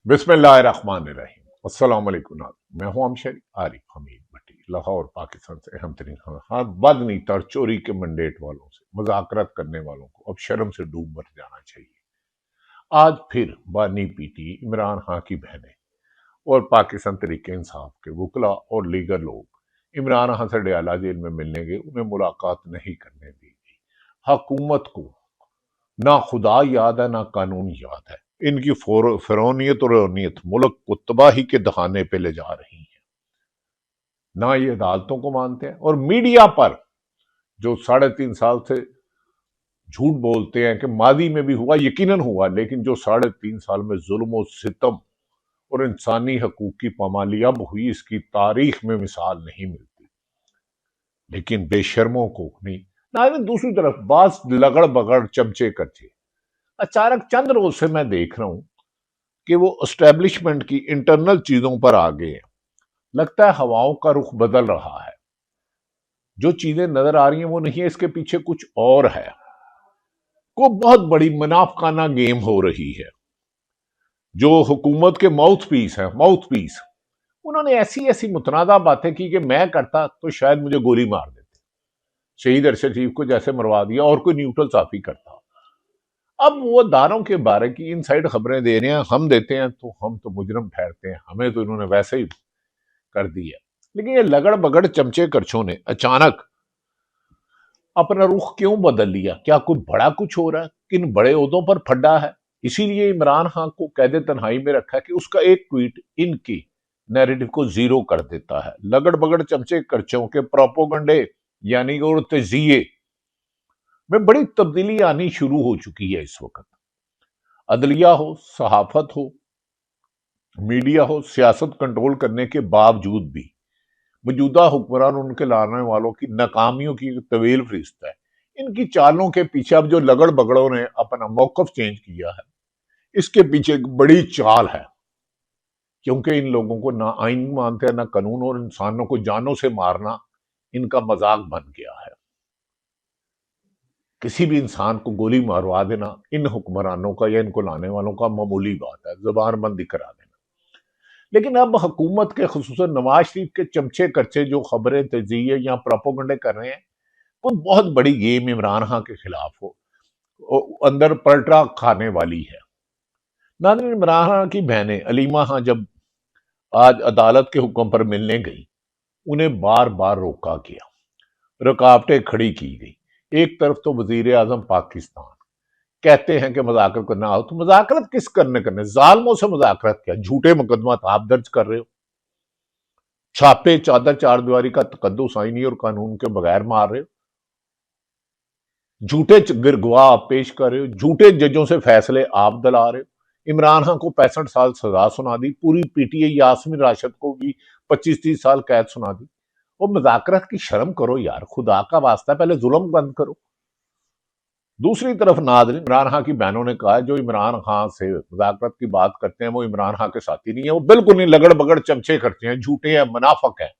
बिस्मिल्लाहिर्रहमानिर्रहीम। अस्सलाम वालेकुम नाज़रीन। मैं हूं अमशरी आरिफ हमीद भट्टी, लाहौर पाकिस्तान से अहम तरीन खबरसार बदनीति और चोरी के मंडेट वालों से मुज़ाकरत करने वालों को अब शर्म से डूब मर जाना चाहिए। आज फिर बानी पीटी इमरान खान की बहनें और पाकिस्तान तरीके इंसाफ के वकला और लीगर लोग इमरान खान से डयाला जेल में मिलने गए, उन्हें मुलाकात नहीं करने दी गई। हुकूमत को ना खुदा याद है ना कानून याद है। इनकी फिरौनियत और रौनियत मुल्क को तबाही के दहाने पे ले जा रही है। ना ये अदालतों को मानते हैं और मीडिया पर जो 3.5 साल से झूठ बोलते हैं कि मादी में भी हुआ, यकीनन हुआ, लेकिन जो 3.5 साल में जुल्म और सितम और इंसानी हकूक की पामाली अब हुई, इसकी तारीख में मिसाल नहीं मिलती। लेकिन बेशर्मों को नहीं। ना दूसरी तरफ बास लगड़ बगड़ चमचे कच्चे अचानक चंद रोज से मैं देख रहा हूं कि वो एस्टेब्लिशमेंट की इंटरनल चीजों पर आ गए हैं। लगता है हवाओं का रुख बदल रहा है। जो चीजें नजर आ रही हैं वो नहीं है, इसके पीछे कुछ और है। को बहुत बड़ी मुनाफकाना गेम हो रही है। जो हुकूमत के माउथ पीस उन्होंने ऐसी ऐसी मुतनादा बातें की कि मैं करता तो शायद मुझे गोली मार देते। शहीद अरशद शरीफ को जैसे मरवा दिया और कोई न्यूट्रल साफी करता। अब वो दारों के बारे की इनसाइड खबरें दे रहे हैं, हम देते हैं तो हम तो मुजरम ठहरते हैं, हमें तो इन्होंने वैसे ही कर दी है। लेकिन ये लगड़ बगड़ चमचे करछों ने अचानक अपना रुख क्यों बदल लिया? क्या कोई बड़ा कुछ हो रहा है? किन बड़े ओहदों पर फड्डा है? इसीलिए इमरान खान को कैद तन्हाई में रखा है कि उसका एक ट्वीट इनकी नैरेटिव को जीरो कर देता है। लगड़ बगड़ चमचे करचों के प्रोपोगंडे यानी और तजिए में बड़ी तब्दीली आनी शुरू हो चुकी है। इस वक्त अदलिया हो, सहाफत हो, मीडिया हो, सियासत कंट्रोल करने के बावजूद भी मौजूदा हुक्मरान उनके लाने वालों की नाकामियों की तवील फरिश्त है। इनकी चालों के पीछे अब जो लगड़ बगड़ों ने अपना मौकफ चेंज किया है, इसके पीछे एक बड़ी चाल है। क्योंकि इन लोगों को ना आइन मानते हैं ना कानून, और इंसानों को जानों से मारना इनका मजाक बन गया है। किसी भी इंसान को गोली मारवा देना इन हुक्मरानों का या इनको लाने वालों का मामूली बात है, जुबान बंदी करा देना। लेकिन अब हुकूमत के खुसूसन नवाज शरीफ के चमचे करचे जो खबरें तजिए या प्रोपोगंडे कर रहे हैं, वो बहुत बड़ी गेम इमरान खान के खिलाफ अंदर पलटा खाने वाली है। नाज़रीन, इमरान खान की बहनें अलीमा खान जब आज अदालत के हुक्म पर मिलने गई, उन्हें बार बार रोका गया, रुकावटें खड़ी की गई। एक तरफ तो वजीर आजम पाकिस्तान कहते हैं कि मुज़ाकरत करना हो, तो मुज़ाकरत किस करने जालमों से मुज़ाकरत क्या? झूठे मुकदमा आप दर्ज कर रहे हो, छापे चादर चार दीवारी का तकद्दुस आईनी और कानून के बगैर मार रहे हो, झूठे गवाह आप पेश कर रहे हो, झूठे जजों से फैसले आप दिला रहे हो। इमरान खान को 65 साल सजा सुना दी, पूरी पीटीआई यास्मीन राशिद को भी 25-30 साल कैद सुना दी। वो मुज़ाकरत की शर्म करो यार, खुदा का वास्ता, पहले जुल्म बंद करो। दूसरी तरफ नाज़रीन, इमरान खान की बहनों ने कहा जो इमरान खान से मुज़ाकरत की बात करते हैं वो इमरान खान के साथी नहीं है, वो बिल्कुल नहीं, लगड़ बगड़ चमचे करते हैं, झूठे हैं, मुनाफिक हैं।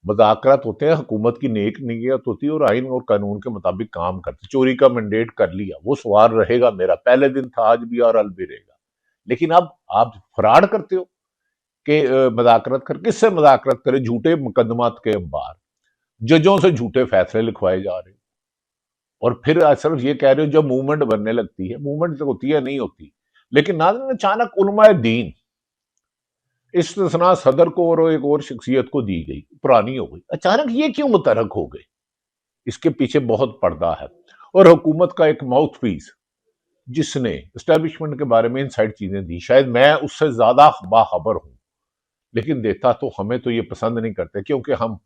मुज़ाकरात होते हैं, हुकूमत की नेक नीयत होती है और आइन और कानून के मुताबिक काम करते। चोरी का मैंडेट कर लिया, वो सवाल रहेगा मेरा, पहले दिन था, आज भी और अल भी रहेगा। लेकिन अब आप फ्रॉड करते हो कि मुज़ाकरत कर, किससे मुज़ाकरत करे? झूठे मुकदमात के अंबार, जजों से झूठे फैसले लिखवाए जा रहे हैं। और फिर सिर्फ ये कह रहे हो जब मूवमेंट बनने लगती है, मूवमेंट तो होती है नहीं होती। लेकिन नाज़रीन, अचानक उलमाए दीन इस्तिस्ना सदर को और एक और शख्सियत को दी गई, पुरानी हो गई, अचानक ये क्यों मुतरक हो गए? इसके पीछे बहुत पर्दा है। और हुकूमत का एक माउथ पीस जिसने एस्टेब्लिशमेंट के बारे में इनसाइड चीजें दी, शायद मैं उससे ज्यादा बाखबर हूं, लेकिन देता तो हमें तो ये पसंद नहीं करते, क्योंकि हम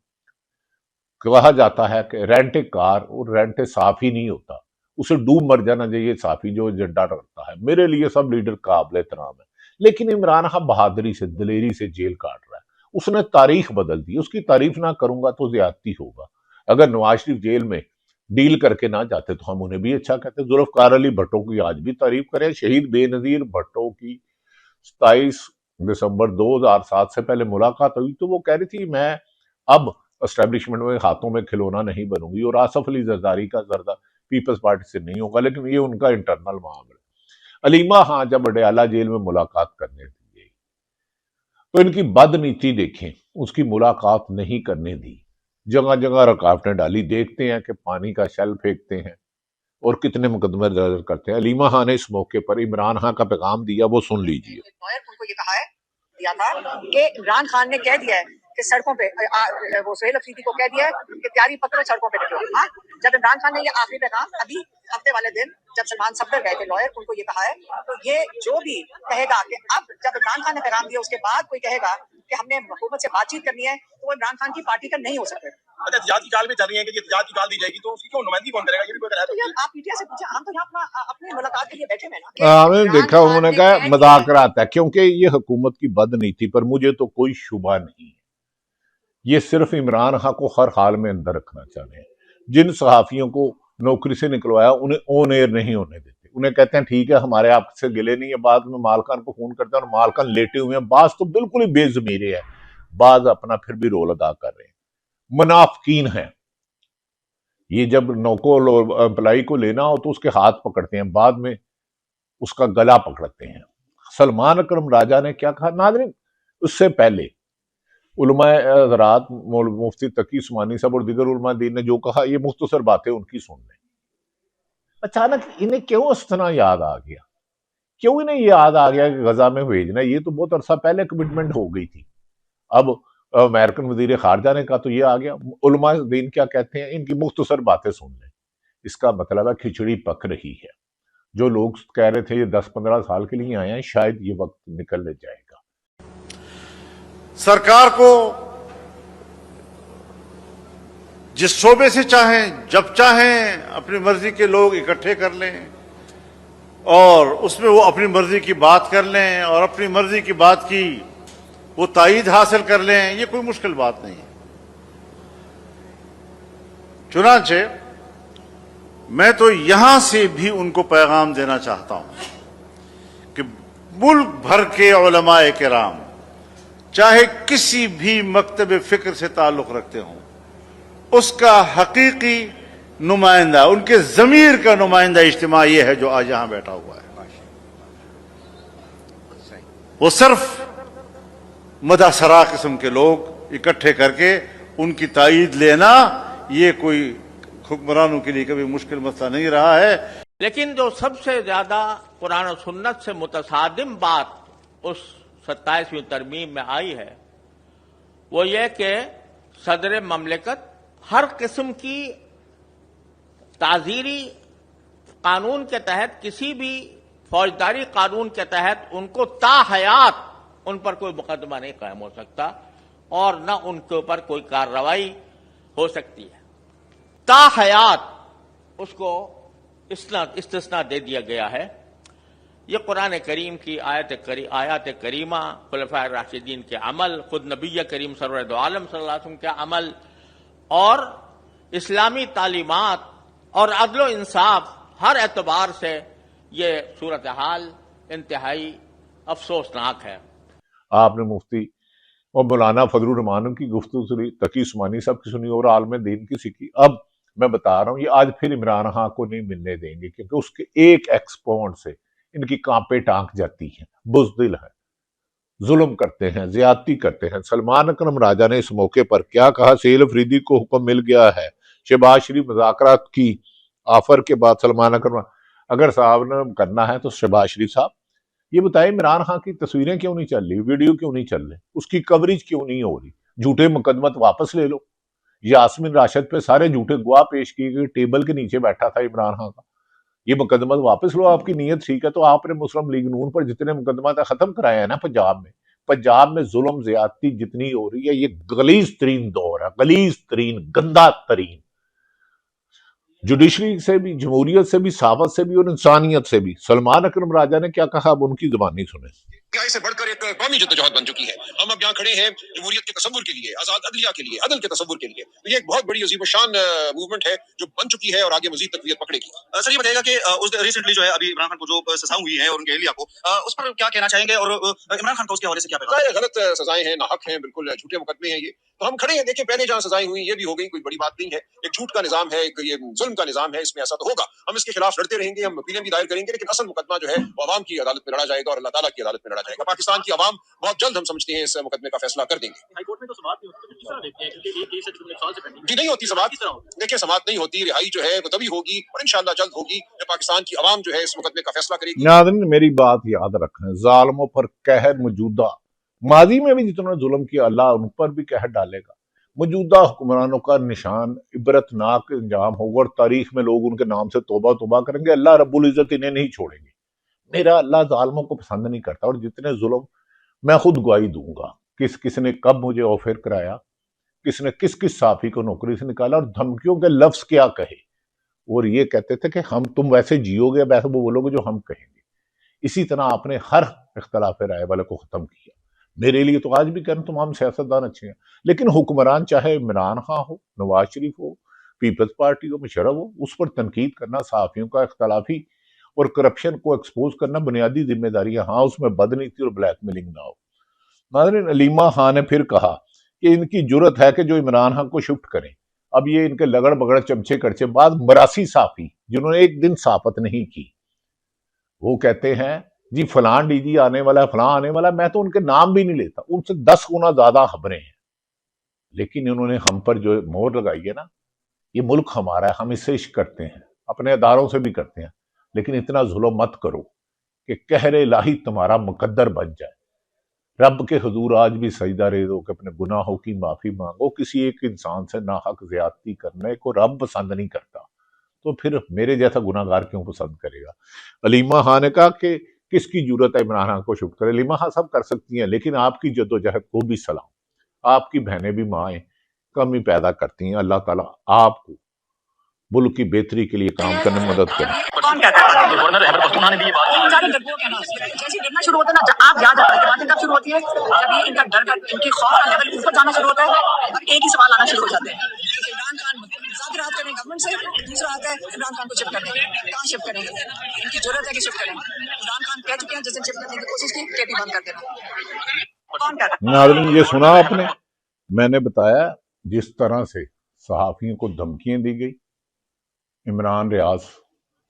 कहा जाता है कि रेंट ए कार और रेंट ए साफ ही नहीं होता, उसे डूब मर जाना चाहिए साफी जो एजेंडा रखता है। मेरे लिए सब लीडर काबिल एहतराम है, लेकिन इमरान खान बहादुरी से दलेरी से जेल काट रहा है। उसने तारीख बदल दी, उसकी तारीफ ना करूंगा तो ज्यादती होगा। अगर नवाज शरीफ जेल में डील करके ना जाते तो हम उन्हें भी अच्छा कहते। जुल्फकार अली भट्टो की आज भी तारीफ करें। शहीद बेनजीर भट्टो की 27 दिसंबर 2007 से पहले मुलाकात हुई तो वो कह रही थी मैं अब एस्टेब्लिशमेंट में हाथों में खिलौना नहीं बनूंगी, और आसफ अली जरदारी का जरदा पीपल्स पार्टी से नहीं होगा, लेकिन ये उनका इंटरनल मामला है। अलीमा खां जब अडयाला जेल में मुलाकात करने गई तो इनकी बदनीति देखें, उसकी मुलाकात नहीं करने दी, जगह जगह रुकावटें डाली। देखते हैं कि पानी का शेल फेंकते हैं और कितने मुकदमे दर्ज करते हैं। अलीमा खां ने इस मौके पर इमरान खां का पैगाम दिया, वो सुन लीजिए। उनको ये कहा है दिया था कि इमरान खान ने कह दिया है कि सड़कों पे वो सुहेल अफरीदी को कह दिया है कि तैयारी पकड़ो, सड़कों पे निकलो। हाँ, जब इमरान खान ने ये आखिरी पैगाम अभी हफ्ते वाले दिन जब सलमान सफदर गए थे लॉयर, उनको ये कहा है, तो ये जो भी कहेगा कि अब जब इमरान खान ने पैगाम दिया उसके बाद कोई कहेगा कि हमने हुकूमत से बातचीत करनी है, तो वो इमरान खान की पार्टी का नहीं हो सकते। अच्छा, एहतियात की काल में चल रही है कि एहतियात की काल दी जाएगी, तो उसकी क्यों नुमाइंदगी कौन करेगा? ये भी कोई कह रहा है। तो यार आप मीडिया से पूछे, हम तो यहाँ अपनी मुलाकात के लिए बैठे हैं ना। हमने देखा, उन्होंने कहा मजाकरात है, क्योंकि ये हुकूमत की बदनीति पर मुझे तो कोई शुबा नहीं है। ये सिर्फ इमरान खां को हर हाल में अंदर रखना चाह रहे हैं। जिन सहाफियों को नौकरी से निकलवाया उन्हें ऑन एयर नहीं होने देते। उन्हें कहते हैं ठीक है हमारे आपसे गिले नहीं है, बाद में मालकान को फोन करते हैं और मालकान लेटे हुए हैं। बाज तो बिल्कुल ही बेजमीरे है, बाज अपना फिर भी रोल अदा कर रहे हैं, मुनाफिकीन है। ये जब नौको एम्प्लाई को लेना हो तो उसके हाथ पकड़ते हैं, बाद में उसका गला पकड़ते हैं। सलमान अकरम राजा ने क्या कहा नाज़रीन, उससे पहले उलमाए हज़रात मुफ्ती तकी उस्मानी साहब और दीगर उलमा दीन ने जो कहा, ये मुख्तसर बातें उनकी सुन लें। अचानक इन्हें क्यों अस्तना याद आ गया? क्यों इन्हें याद आ गया कि गजा में भेजना? ये तो बहुत अरसा पहले कमिटमेंट हो गई थी। अब अमेरिकन वजीर खारजा ने कहा तो ये आ गया। उलमा दीन क्या कहते हैं, इनकी मुख्तसर बातें सुन लें। इसका मतलब है खिचड़ी पक रही है। जो लोग कह रहे थे ये 10-15 साल के लिए आए हैं, शायद ये वक्त निकल जाएगा। सरकार को जिस शोबे से चाहें जब चाहें अपनी मर्जी के लोग इकट्ठे कर लें और उसमें वो अपनी मर्जी की बात कर लें और अपनी मर्जी की बात की वो तायीद हासिल कर लें, ये कोई मुश्किल बात नहीं है। चुनांचे मैं तो यहां से भी उनको पैगाम देना चाहता हूं कि मुल्क भर के उलमाए किराम चाहे किसी भी मकतब फिक्र से ताल्लुक रखते हों, उसका हकीकी नुमाइंदा, उनके ज़मीर का नुमाइंदा इज्तिमा ये है जो आज यहां बैठा हुआ है। वो सिर्फ मदासरा किस्म के लोग इकट्ठे करके उनकी तायीद लेना, ये कोई हुक्मरानों के लिए कभी मुश्किल मसला नहीं रहा है। लेकिन जो सबसे ज्यादा कुरान और सुन्नत से मुतसादिम बात उस 27वीं तरमीम में आई है वो ये कि सदर ममलिकत हर किस्म की ताजीरी कानून के तहत, किसी भी फौजदारी कानून के तहत उनको ताहयात उन पर कोई मुकदमा नहीं कायम हो सकता और न उनके ऊपर कोई कार्रवाई हो सकती है। ताहयात उसको इस्तिस्ना दे दिया गया है। ये कुरान करीम की आयत करीमा, खुलफाए राशिदीन के अमल, खुद नबी करीम सरवर दो आलम सल्लल्लाहु अलैहि वसल्लम के अमल और इस्लामी तालीमात और अदल इंसाफ, हर एतबार से ये सूरत हाल इंतहाई अफसोसनाक है। आपने मुफ्ती और मौलाना फजलुर रहमान की गुफ्तगू सुनी, तकी उस्मानी साहब की सुनी और आलम दीन की सीखी। अब मैं बता रहा हूं ये आज फिर इमरान खां को नहीं मिलने देंगे, क्योंकि उसके एक एक्सपोर्ट से इनकी कांपे टांक जाती हैं, बुज़दिल है, जुल्म करते हैं, ज्यादती करते हैं। सलमान अकरम राजा ने इस मौके पर क्या कहा, सुहेल अफरीदी को हुक्म मिल गया है। शहबाज शरीफ मुज़ाकरात की ऑफर के बाद सलमान अकरम, अगर साहब ने करना है तो शहबाज शरीफ साहब ये बताए इमरान खां की तस्वीरें क्यों नहीं चल रही, वीडियो क्यों नहीं चल रही, उसकी कवरेज क्यों नहीं हो रही? झूठे मुकदमत वापस ले लो। यास्मीन राशिद पे सारे झूठे गवाह पेश किए गए, टेबल के नीचे बैठा था इमरान खां का। ये मुकदमत वापस लो, आपकी नीयत ठीक है तो आपने मुस्लिम लीग नून पर जितने मुकदमत खत्म कराए हैं ना पंजाब में जुल्म ज्यादती जितनी हो रही है, ये गलीज तरीन दौर है, गलीज तरीन, गंदा तरीन। जुडिशरी से भी, जमहूरियत से भी, सावत से भी और इंसानियत से भी। सलमान अकरम राजा ने क्या कहा, अब उनकी जुबानी सुने। से बढ़कर एक कौमी जद्दोजहद बन चुकी है। हम अब यहाँ खड़े हैं जमहूरियत के तसव्वुर के लिए, आजाद अदलिया के लिए, अदल के तसव्वुर के लिए। तो ये एक बहुत बड़ी अजीम शान मूवमेंट है जो बन चुकी है और आगे मजीद तकवीत पकड़ेगी। सर ये बताइएगा कि उस रिसेंटली जो है अभी इमरान खान को जो सजाएं हुई हैं और उनके एहलिया को, उस पर क्या कहना चाहेंगे और इमरान खान का उसके हवाले से क्या पैगाम? गलत सजाएं हैं, नाहक हैं, बिल्कुल झूठे मुकदमे हैं ये। तो हम खड़े हैं, देखिए पहले जहां सजाएं हुई ये भी हो गई, कोई बड़ी बात नहीं है। एक झूठ का निजाम है, एक ये जुल्म का निजाम है, इसमें ऐसा तो होगा। हम इसके खिलाफ लड़ते रहेंगे, हम अपीलें भी दायर करेंगे, लेकिन असल मुकदमा जो है वो अवाम की अदालत में लड़ा जाएगा और अल्लाह ताला की अदालत में लड़ा जाएगा। पाकिस्तान की अवाम बहुत जल्द हम समझते हैं इस मुकदमे का फैसला कर देंगे। हाईकोर्ट में तो समाअत नहीं होती, किस तरह देखते हैं, क्योंकि एक केस है जो 1 साल से पेंडिंग जी नहीं होती समाअत, देखिए समाअत नहीं होती, रिहाई जो है वो तभी होगी और इंशाअल्लाह जल्द होगी जब पाकिस्तान की अवाम जो है इस मुकदमे का फैसला करेगी। नाज़रीन मेरी बात याद रखें, जालिमों पर कहर मौजूदा, माजी में भी जितना जुल्म किया अल्लाह उन पर भी कहर डालेगा। मौजूदा हुक्मरानों का निशान इबरतनाक अंजाम होगा और तारीख में लोग उनके नाम से तौबा तौबा करेंगे। अल्लाह रब्बुल इज्जत इन्हें नहीं छोड़ेंगे। मेरा अल्लाह जालिमों को पसंद नहीं करता और जितने जुल्म मैं खुद गवाही दूंगा, किसने कब मुझे ऑफर कराया, किसने किस साफी को नौकरी से निकाला और धमकियों के लफ्ज क्या कहे, और ये कहते थे कि हम तुम वैसे जियोगे वैसे वो बोलोगे जो हम कहेंगे। इसी तरह आपने हर इख्तलाफ राय वाले को खत्म किया। मेरे लिए तो आज भी करें तमाम सियासतदान अच्छे हैं, लेकिन हुक्मरान चाहे इमरान खान हो, नवाज शरीफ हो, पीपल्स पार्टी हो, मुशर्रफ हो, उस पर तनकीद करना, सहाफियों का इख्तलाफी और करप्शन को एक्सपोज करना बुनियादी जिम्मेदारी है। हाँ, उसमें बदनीति और ब्लैकमेलिंग ना हो। नाज़रीन अलीमा खान ने फिर कहा कि इनकी जुर्रत है कि जो इमरान खान को शिफ्ट करें। अब ये इनके लगड़ बगड़ चमचे करचे बाद मरासी साफी जिन्होंने एक दिन साफत नहीं की, वो कहते हैं जी फलां डीजी आने वाला है, फलां आने वाला है। मैं तो उनके नाम भी नहीं लेता, उनसे 10 गुना ज्यादा खबरें हैं, लेकिन इन्होंने हम पर जो मोहर लगाई है ना, ये मुल्क हमारा है, हम इससे इश्क करते हैं, अपने अदारों से भी करते हैं, लेकिन इतना जुल्म मत करो कि कहर इलाही तुम्हारा मुकद्दर बन जाए। रब के हुजूर आज भी सजदा रेज़ हो कि अपने गुनाहों की माफी मांगो। किसी एक इंसान से नाहक ज्यादती करने को रब पसंद नहीं करता, तो फिर मेरे जैसा गुनाहगार क्यों पसंद करेगा। अलीमा खान ने कहा कि किसकी जरूरत है इमरान खान को शिफ्ट करे। अलीमा खान सब कर सकती हैं, लेकिन आपकी जद्दोजहद को भी सलाम। आपकी बहनें भी माएँ कमी पैदा करती हैं। अल्लाह ताला आपको मुल्क की बेहतरी के लिए काम करने में मदद करें। कौन कहता है? गवर्नर अहमद पख्तूनख्वा ने भी ये बात की। सारे डरपोक है ना, जैसे डरना शुरू होता है ना, जब आप याद रखिए कि बातें कब शुरू होती है, जब ये इनका डर का, इनकी खौफ का लेवल ऊपर जाना शुरू होता है और एक ही सवाल आना शुरू हो जाते हैं कि इमरान खान ज्यादा राहत करें गवर्नमेंट से, दूसरा आता है इमरान खान को शिफ्ट करने, कहाँ शिफ्ट करेंगे, इनकी जरूरत है कि शिफ्ट करें। इमरान खान कह चुके हैं जिस दिन शिफ्ट करने की कोशिश की केटी बंद कर देना। कौन कहता है? नाज़रीन ये सुना आपने, मैंने बताया जिस तरह से सहाफियों को धमकियां दी गई। इमरान रियाज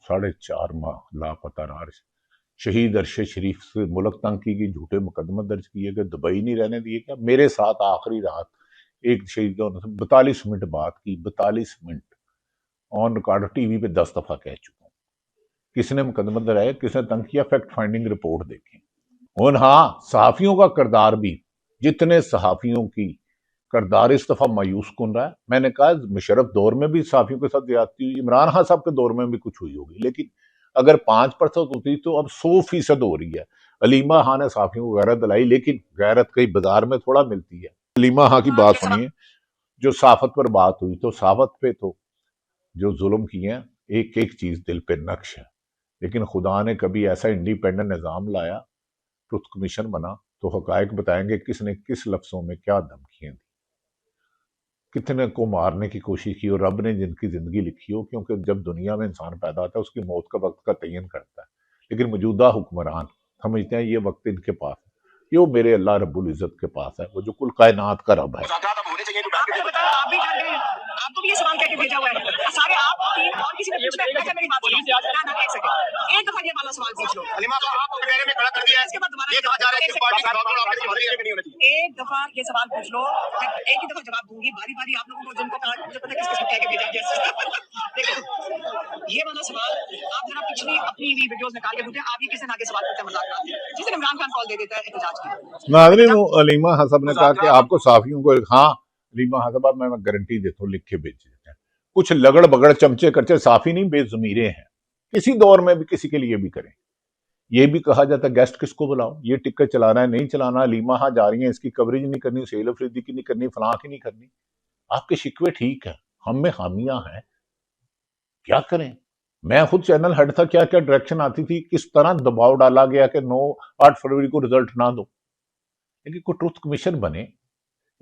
4.5 माह लापता रहा, शहीद अरशद शरीफ से मुल्क तंग की गई, झूठे मुकदमे दर्ज किए गए, दुबई नहीं रहने दिए गया। मेरे साथ आखिरी रात एक शहीद का 42 मिनट बात की, 42 मिनट ऑन रिकॉर्ड, टीवी पे 10 दफा कह चुका हूँ। किसने मुकदमा दर्ज, किसने तंग किया, फैक्ट फाइंडिंग रिपोर्ट देखें। और हाँ, सहाफियों का किरदार भी, जितने सहाफियों की किरदार इस दफा मायूस कन रहा है। मैंने कहा मुशर्रफ दौर में भी सहाफियों के साथ ज्यादती हुई, इमरान खान साहब के दौर में भी कुछ हुई होगी, लेकिन अगर 5% होती तो अब 100% हो रही है। अलीमा खान ने सहाफियों को गैरत दिलाई, लेकिन गैरत कहीं बाजार में थोड़ा मिलती है। अलीमा खान की बात सुनिए, जो साफत पर बात हुई, तो साफत पे तो जो जुल्म किए हैं, एक एक चीज दिल पे नक्श है, लेकिन खुदा ने कभी ऐसा इंडिपेंडेंट निजाम लाया, ट्रुथ कमीशन बना, तो हकायक बताएंगे किसने किस लफ्जों में क्या धमकियां दी, कितने को मारने की कोशिश की, और रब ने जिनकी जिंदगी लिखी हो, क्योंकि जब दुनिया में इंसान पैदा होता है उसकी मौत का वक्त का तयन करता है। लेकिन मौजूदा हुक्मरान समझते हैं ये वक्त इनके पास है, ये वो मेरे अल्लाह रब्बुल इज्जत के पास है, वो जो कुल कायनात का रब है। आप भी डर गए, आपको भी ये सवाल कह के भेजा हुआ है सारे, आप तीन और किसी ने पूछा है? मेरी बात सुनो, ना एक सेकंड, एक दफा ये वाला सवाल पूछ लो। अलीमा साहब आपको कटहरे में खड़ा कर दिया है, इसके बाद दोबारा ये कहा जा रहा है कि पार्टी का बात आपके लिए नहीं होनी चाहिए। एक दफा ये सवाल पूछ लो, मैं एक ही दफा जवाब दूंगी, बारी बारी आप लोगों को जिनको कहा, मुझे पता है किस किस कह के भेजा गया। देखो ये वाला सवाल आप जरा पिछली अपनी वीडियोस निकाल के पूछे, आप ये किसी ने आगे सवाल पूछते मजाक करते हैं, जिस दिन इमरान खान कॉल दे देता है एहतजाज की। नाज़रीन अलीमा हसन ने कहा कि आपको साफियों को, हाँ अलीमा हसन मैं गारंटी देता हूँ, लिख के भेज देते हैं। कुछ लगड़ बगड़ चमचे करचे साफी नहीं, बेजमीरे हैं, किसी दौर में भी किसी के लिए भी करें। ये भी कहा जाता है गेस्ट किसको बुलाओ, ये टिकट चलाना है नहीं चलाना, अलीमा हाँ जा रही है, इसकी कवरेज नहीं करनी, सेल अफरीदी की नहीं करनी, फलां की नहीं करनी। आपके शिकवे ठीक है, हम में खामियां हैं, क्या करें। मैं खुद चैनल हेड था, क्या क्या डायरेक्शन आती थी, किस तरह दबाव डाला गया कि 8 फरवरी को रिजल्ट ना दो। लेकिन कोई ट्रुथ कमीशन बने,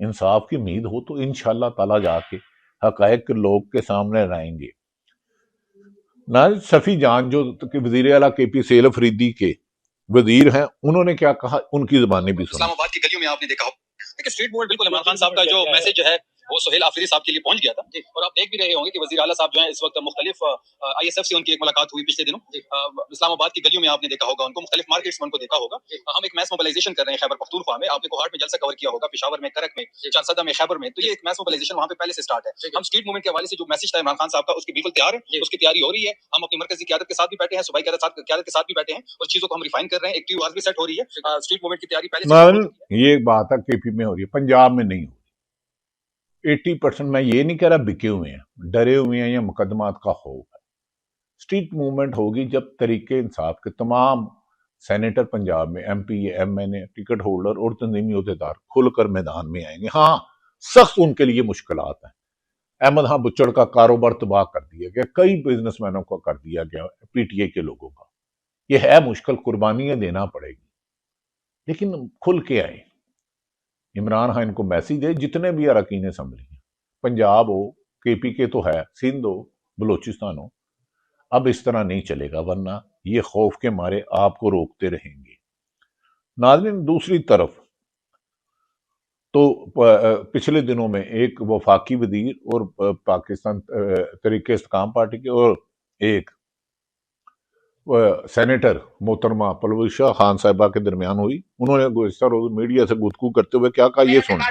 इंसाफ की उम्मीद हो, तो इंशाअल्लाह ताला जाके हकायक लोग के सामने लाएंगे। ना सफी जान जो वजीर आला KP सेल अफरीदी के वजीर हैं, उन्होंने क्या कहा, उनकी जुबानी भी सुनी। इस्लामाबाद की गलियों में आपने देखा हो देखिए स्ट्रीट मूवमेंट बिल्कुल इमरान खान साहब का जो मैसेज जो है वो सुहेल आफरीदी साहब के लिए पहुंच गया था और आप देख भी रहे होंगे कि वजीर आला साहब जो है इस वक्त मुख्तलिफ ISF से उनकी एक मुलाकात हुई पिछले दिनों इस्लामाबाद की गलियों में आपने देखा होगा उनको मुख्तलिफ मार्केट्स में उनको देखा होगा हम एक मैस मोबिलाइजेशन कर रहे हैं खैबर पख्तूनख्वा में आपने कोहाट में जलसा कवर किया होगा पेशावर में करक में चारसदा में खैबर में तो ये एक मैस मोबिलाइजेशन वहाँ पे पहले से स्टार्ट है हम स्ट्रीट मूवमेंट के हवाले से जो मैसेज था इमरान खान साहब का उसकी बिल्कुल तैयार है उसकी तैयारी हो रही है हम अपनी मरकजी क़यादत के साथ भी बैठे हैं सूबाई क़यादत के साथ भी बैठे हैं और चीजों को हम रिफाइन कर रहे हैं एक टीम आज भी सेट हो रही है स्ट्रीट मूवमेंट की तैयारी पहले से नाज़रीन, ये एक बात है KP में हो रही है, पंजाब में नहीं हो रही। 80% मैं ये नहीं कह रहा बिके हुए हैं, डरे हुए हैं या मुकदमात का खौफ है। स्ट्रीट मूवमेंट होगी जब तरीके इंसाफ के तमाम सेनेटर पंजाब में MP MNA टिकट होल्डर और तंजीमी अहदेदार खुलकर मैदान में आएंगे। हाँ, सख्त उनके लिए मुश्किलात हैं। अहमद खां बुच्चड़ का कारोबार तबाह कर दिया गया, कई बिजनेसमैनों का कर दिया गया, PTI के लोगों का। यह है मुश्किल, कुर्बानियां देना पड़ेगी, लेकिन खुल के आए। इमरान खान इनको मैसेज दे, जितने भी अरकान असम्बली हैं, पंजाब हो, KP के तो है, सिंध हो, बलोचिस्तान हो, अब इस तरह नहीं चलेगा, वरना ये खौफ के मारे आपको रोकते रहेंगे। नाज़रीन, दूसरी तरफ तो पिछले दिनों में एक वफाकी वजीर और पाकिस्तान तहरीक इस्तेकाम पार्टी के और एक सेनेटर मोहतरमा परवेज़ खान साहिबा के दरमियान हुई। उन्होंने गुज़िश्ता रोज मीडिया से गुफ्तगू करते हुए क्या कहा, ये सुन।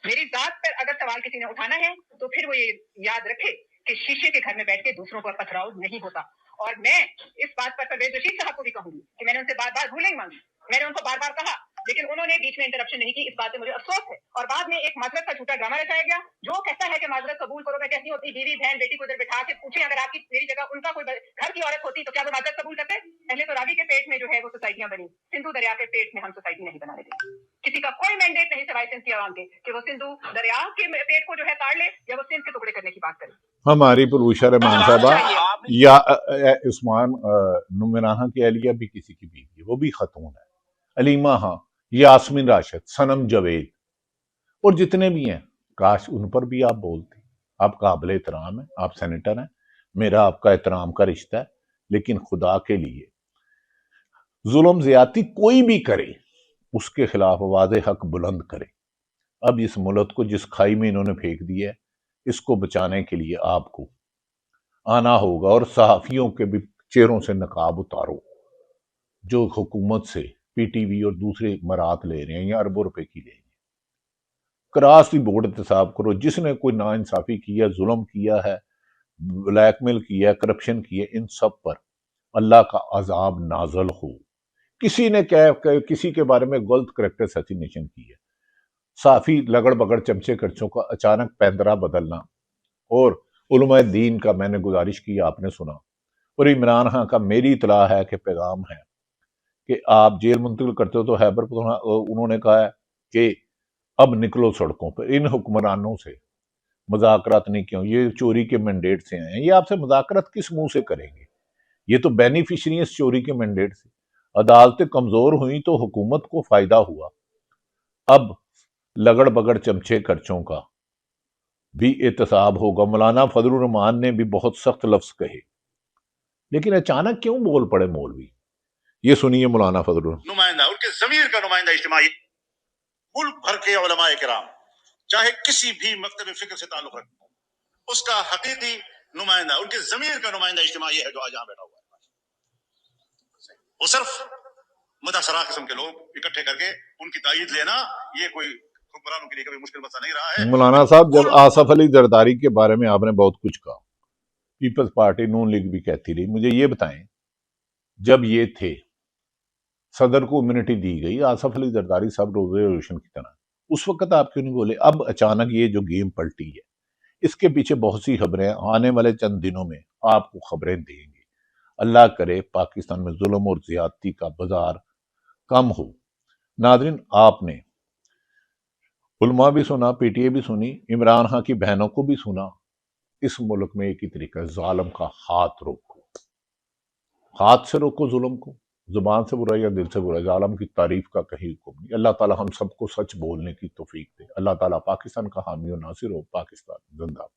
मेरी जात पर अगर सवाल किसी ने उठाना है तो फिर वो ये याद रखे कि शीशे के घर में बैठ के दूसरों पर पथराव नहीं होता। और मैं इस बात पर परवेज रशीद साहब को भी कहूंगी कि मैंने उनसे बार बार रूलिंग मांगी, मैंने उनको बार बार कहा, लेकिन उन्होंने बीच में इंटरप्शन नहीं की। इस बात से मुझे अफसोस है। और बाद में एक माजरत का झूठा ड्रामा रचाया गया। जो कहता है कि माजरत कबूल करो, मैं कहती हूँ अपनी बीवी बहन बेटी को इधर बिठा के पूछें, अगर आपकी मेरी जगह उनका कोई घर की औरत होती तो क्या वो माजरत कबूल करते? पहले तो रावी के पेट में जो है वो सोसाइटियां बनी, सिंधु दरिया के पेट में हम सोसाइटी नहीं बना रहे थे। किसी का कोई मैंडेट नहीं सिवाय सिंध की आवाम के कि वो सिंधु दरिया के पेट को जो है काट ले या वो सिंध के टुकड़े करने की बात करे। हमारी पुलूशा रहमान साहबा या उस्मान नुमराना की अहलिया भी किसी की बीवी है, वो भी खतून है, अलीमा खां, यास्मीन राशिद, सनम जावेद और जितने भी हैं, काश उन पर भी आप बोलते। आप काबिल एहतराम हैं, आप सेनेटर हैं, मेरा आपका एहतराम का रिश्ता है, लेकिन खुदा के लिए जुल्म ज्यादती कोई भी करे उसके खिलाफ आवाज़ हक बुलंद करे। अब इस मुल्क को जिस खाई में इन्होंने फेंक दिया है, इसको बचाने के लिए आपको आना होगा और सहाफियों के भी चेहरों से नकाब उतारो जो हुकूमत से PTV और दूसरे मरात ले रहे हैं या अरबों रुपए की ले रहे हैं। क्रॉस दी बोर्ड एहतसाब करो, जिसने कोई नाइंसाफी किया, जुल्म किया है, ब्लैकमेल किया, करप्शन किया, इन सब पर अल्लाह का अजाब नाजल हो। किसी ने किसी के बारे में गलत करैक्टर असैसिनेशन की है, साफी लगड़ बगड़ चमचे खर्चों का अचानक पैंदरा बदलना, और उलमाए दीन का मैंने गुजारिश की, आपने सुना, और इमरान खान का मेरी इतला है कि पैगाम है कि आप जेल मुंतकिल करते हो तो हैबर उन्होंने कहा है कि अब निकलो सड़कों पर। इन हुक्मरानों से मुज़ाकरात नहीं क्यों, ये चोरी के मैंडेट से आए हैं, ये आपसे मुज़ाकरात किस मुंह से करेंगे? ये तो बेनिफिशरी है इस चोरी के मैंडेट से। अदालतें कमजोर हुई तो हुकूमत को फायदा हुआ। अब लगड़ बगड़ चमचे खर्चों का भी एहतसाब होगा। मौलाना फजलुर रहमान ने भी बहुत सख्त लफ्ज कहे, लेकिन अचानक क्यों बोल पड़े मौलवी? ये सुनिए मौलाना फजलुर। नुमाइंदा, उनके ज़मीर का नुमाइंदा इज्तिमाई मुल्क भर के उलमाए किराम, चाहे किसी भी मकतब फिक्र से ताल्लुक रखते हो, उसका हकीकी नुमाइंदा, उनके ज़मीर का नुमाइंदा इज्तिमाई है जो आज यहाँ बैठा हुआ है। वो सिर्फ मुतासरा किस्म के लोग इकट्ठे करके उनकी तायीद लेना, ये कोई हुक्मरानों के लिए कभी मुश्किल मसला नहीं रहा है। मौलाना साहब, जब आसफ अली जरदारी के बारे में आपने बहुत कुछ कहा, पीपल्स पार्टी नून लीग भी कहती रही, मुझे ये बताएं, जब ये थे सदर को इम्यूनिटी दी गई आसफ अली जरदारी साहब रोज़े रोशन की तरह, उस वक्त आप क्यों नहीं बोले? अब अचानक ये जो गेम पलटी है, इसके पीछे बहुत सी खबरें, आने वाले चंद दिनों में आपको खबरें देंगे। अल्लाह करे पाकिस्तान में जुल्म और ज्यादती का बाजार कम हो। नादरीन, आपने उलमा भी सुना, PTI भी सुनी, इमरान खान की बहनों को भी सुना। इस मुल्क में एक ही तरीका है, जालिम का हाथ रोको, हाथ से रोको जुल्म को, जुबान से बुरा या दिल से बुरा, जालिम की तारीफ का कहीं हुक्म नहीं। अल्लाह ताला हम सबको सच बोलने की तौफीक दे। अल्लाह ताला पाकिस्तान का हामी और नासिर हो। पाकिस्तान जिंदाबाद।